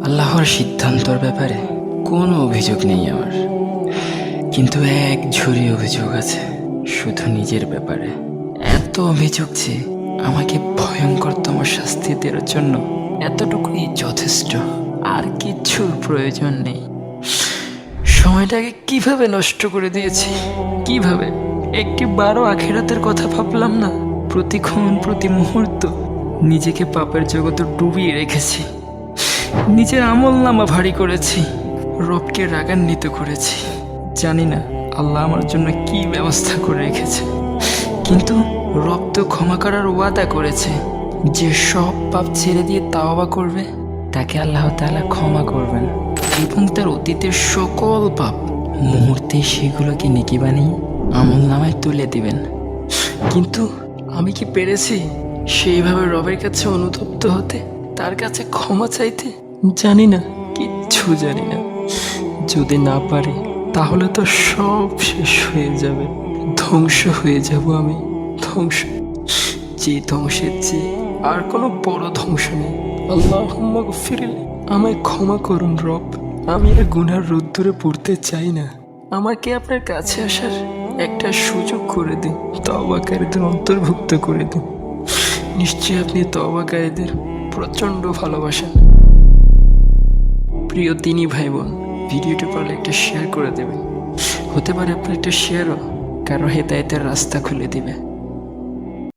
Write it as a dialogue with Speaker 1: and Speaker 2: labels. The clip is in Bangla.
Speaker 1: আল্লাহর সিদ্ধান্তর ব্যাপারে কোনো অভিযোগ নেই আমার, কিন্তু এক ঝুড়ি অভিযোগ আছে শুধু নিজের ব্যাপারে। এত অভিযোগ যে আমাকে ভয়ঙ্করতম শাস্তি দেওয়ার জন্য এতটুকুই যথেষ্ট, আর কিচ্ছুর প্রয়োজন নেই। সময়টাকে কিভাবে নষ্ট করে দিয়েছি, কিভাবে একটি বারো আখিরাতের কথা ভাবলাম না। প্রতিক্ষণ প্রতি মুহূর্ত নিজেকে পাপের জগতে ডুবিয়ে রেখেছি, নিজের আমল নামা ভারী করেছি, রবকে রাগান্বিত করেছি। জানি না আল্লাহ আমার জন্য কি ব্যবস্থা করে রেখেছে, কিন্তু রব তো ক্ষমা করার ওয়াদা করেছে। যে সব পাপ ছেড়ে দিয়ে তাওবা করবে তাকে আল্লাহ তাআলা ক্ষমা করবেন এবং তার অতীতের সকল পাপ মুহূর্তে সেগুলোকে নেকি বানিয়ে আমল নামায় তুলে দিবেন। কিন্তু আমি কি পেরেছি সেইভাবে রবের কাছে অনুতপ্ত হতে, তার কাছে ক্ষমা চাইতে? জানি না, কিচ্ছু জানি না। যদি না পারি তাহলে তো সব শেষ হয়ে যাবে, ধ্বংস হয়ে যাব আমি, ধ্বংস। যে ধ্বংসের চেয়ে আর কোনো বড় ধ্বংস নেই। আল্লাহুম্মা গফিরলি, আমায় ক্ষমা করুন রব। আমি আর গুনার রোদ্দুরে পড়তে চাই না। আমাকে আপনার কাছে আসার একটা সুযোগ করে দিন, তওবাকারীদের অন্তর্ভুক্ত করে দিন। নিশ্চয়ই আপনি তওবাকারীদের প্রচণ্ড ভালোবাসেন। প্রিয় তিনি ভাই বোন, ভিডিওটি পারলে একটা শেয়ার করে দেবেন। হতে পারে আপনার একটা শেয়ারও কারো হেদায়েতের রাস্তা খুলে দিবে।